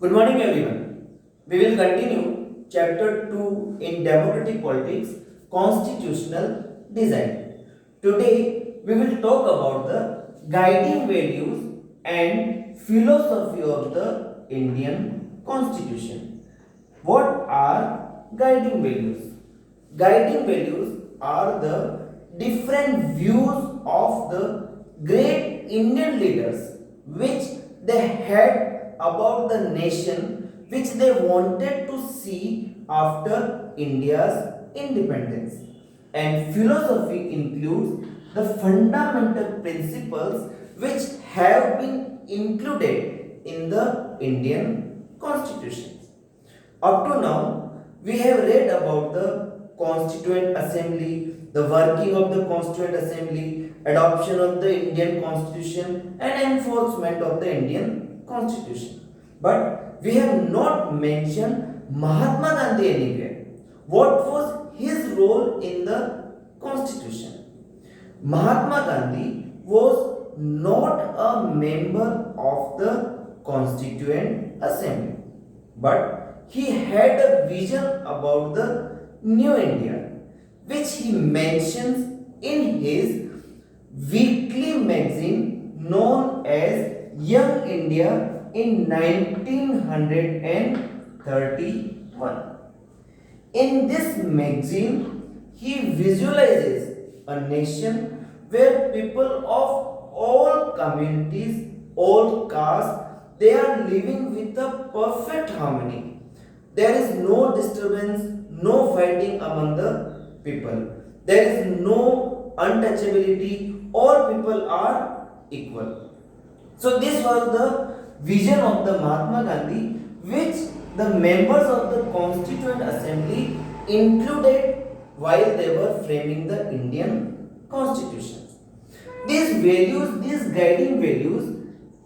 Good morning, everyone. We will continue chapter 2 in democratic politics, constitutional design. Today, we will talk about the guiding values and philosophy of the Indian Constitution. What are guiding values? Guiding values are the different views of the great Indian leaders which they had about the nation which they wanted to see after India's independence. And philosophy includes the fundamental principles which have been included in the Indian Constitution. Up to now, we have read about the Constituent Assembly, the working of the Constituent Assembly, adoption of the Indian Constitution, and enforcement of the Indian Constitution. But we have not mentioned Mahatma Gandhi anywhere. What was his role in the Constitution? Mahatma Gandhi was not a member of the Constituent Assembly, but he had a vision about the new India, which he mentions in his weekly magazine known as Young India in 1931. In this magazine, he visualizes a nation where people of all communities, all castes, they are living with a perfect harmony. There is no disturbance, no fighting among the people. There is no untouchability. All people are equal. So this was the vision of the Mahatma Gandhi, which the members of the Constituent Assembly included while they were framing the Indian Constitution. These values, these guiding values,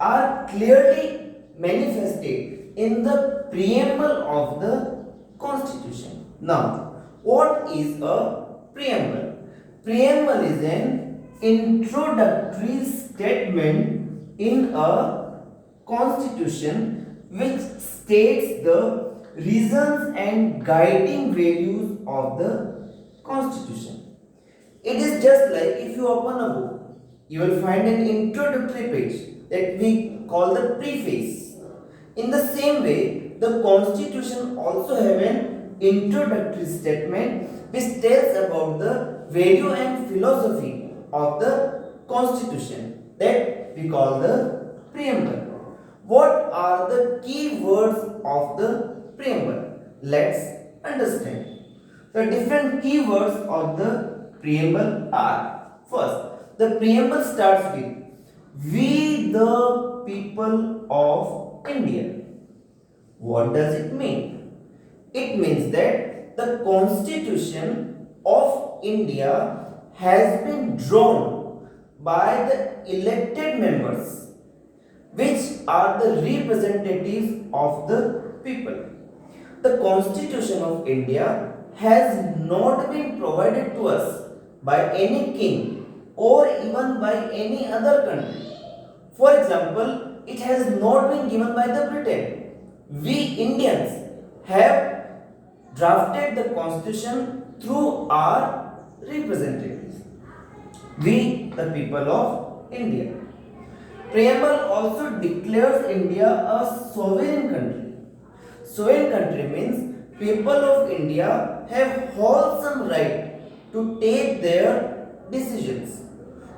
are clearly manifested in the preamble of the Constitution. Now, what is a preamble? Preamble is an introductory statement in a constitution which states the reasons and guiding values of the constitution. It is just like if you open a book, you will find an introductory page that we call the preface. In the same way, the constitution also have an introductory statement which tells about the value and philosophy of the constitution that we call the preamble. What are the key words of the preamble? Let's understand. The different key words of the preamble are: first, the preamble starts with "We the people of India." What does it mean? It means that the Constitution of India has been drawn by the elected members, which are the representatives of the people. The Constitution of India has not been provided to us by any king or even by any other country. For example, it has not been given by the Britain. We Indians have drafted the constitution through our representatives. We, the people of India. Preamble also declares India a sovereign country. Sovereign country means people of India have wholesome right to take their decisions.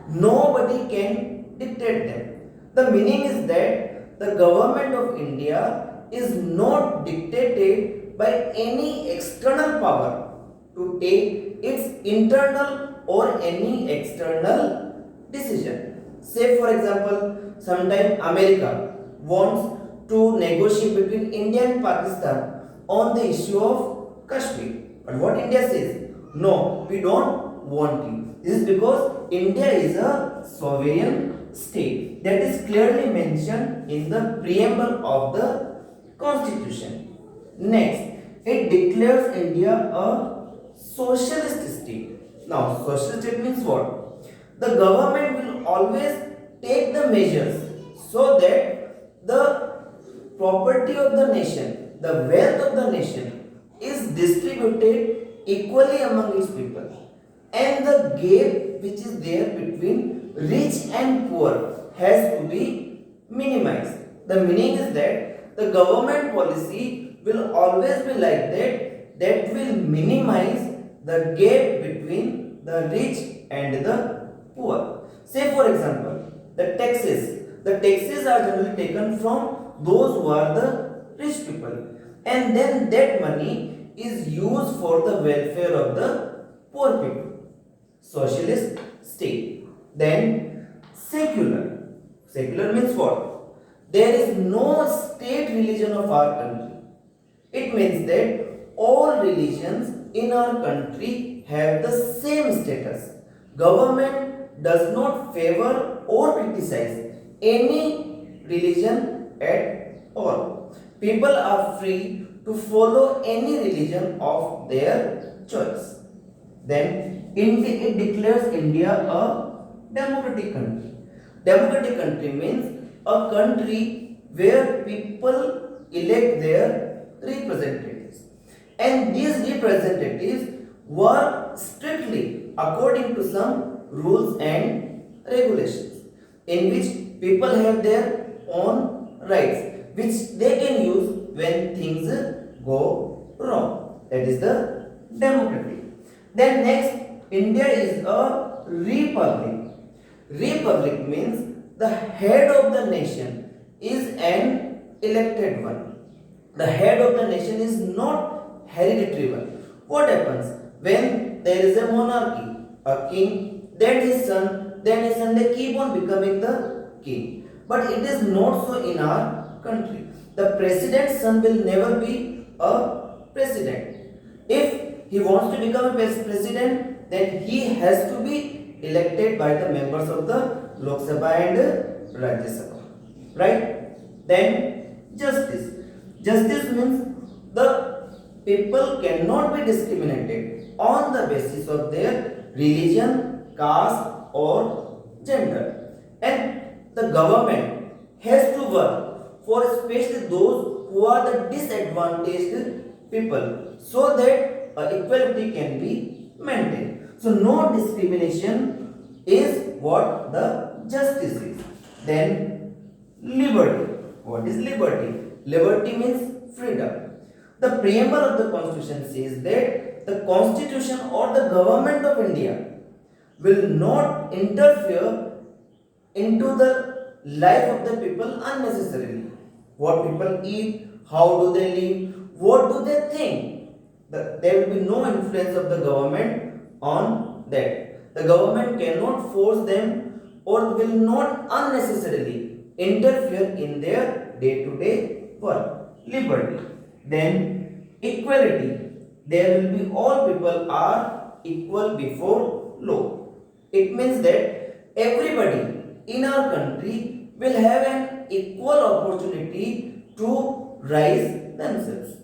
Nobody can dictate them. The meaning is that the government of India is not dictated by any external power to take its internal or any external decision. Say for example, sometime America wants to negotiate between India and Pakistan on the issue of Kashmir. But what India says? No, we don't want you. This is because India is a sovereign state. That is clearly mentioned in the preamble of the Constitution. Next, it declares India a socialist state. Now, socialist state means what? The government will always take the measures so that the property of the nation, the wealth of the nation is distributed equally among its people, and the gap which is there between rich and poor has to be minimized. The meaning is that the government policy will always be like that will minimize the gap between the rich and the poor. Say for example, the taxes. The taxes are generally taken from those who are the rich people, and then that money is used for the welfare of the poor people. Socialist state. Then secular. Secular means what? There is no state religion of our country. It means that all religions in our country have the same status. Government does not favor or criticize any religion at all. People are free to follow any religion of their choice. Then it declares India a democratic country. Democratic country means a country where people elect their representatives. And these representatives work strictly according to some rules and regulations, in which people have their own rights which they can use when things go wrong. That is the democracy. Then next, India is a republic. Republic means the head of the nation is an elected one. The head of the nation is not hereditary one. What happens when there is a monarchy, a king, then his son, they keep on becoming the king. But it is not so in our country. The president's son will never be a president. If he wants to become a president, then he has to be elected by the members of the Lok Sabha and Rajya Sabha. Right? Then justice. Justice means the people cannot be discriminated on the basis of their religion, caste or gender. And the government has to work for especially those who are the disadvantaged people, so that equality can be maintained. So no discrimination is what the justice is. Then liberty. What is liberty? Liberty means freedom. The preamble of the constitution says that the constitution or the government of India will not interfere into the life of the people unnecessarily. What people eat, how do they live, what do they think. There will be no influence of the government on that. The government cannot force them or will not unnecessarily interfere in their day-to-day work. Liberty. Then equality. There will be all people are equal before law. It means that everybody in our country will have an equal opportunity to rise themselves.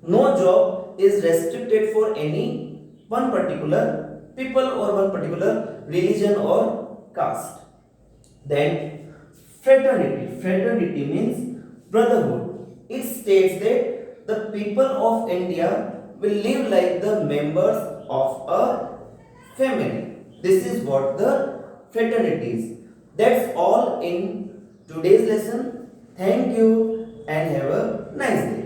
No job is restricted for any one particular people or one particular religion or caste. Then fraternity. Fraternity means brotherhood. It states that the people of India will live like the members of a family. This is what the fraternity is. That's all in today's lesson. Thank you and have a nice day.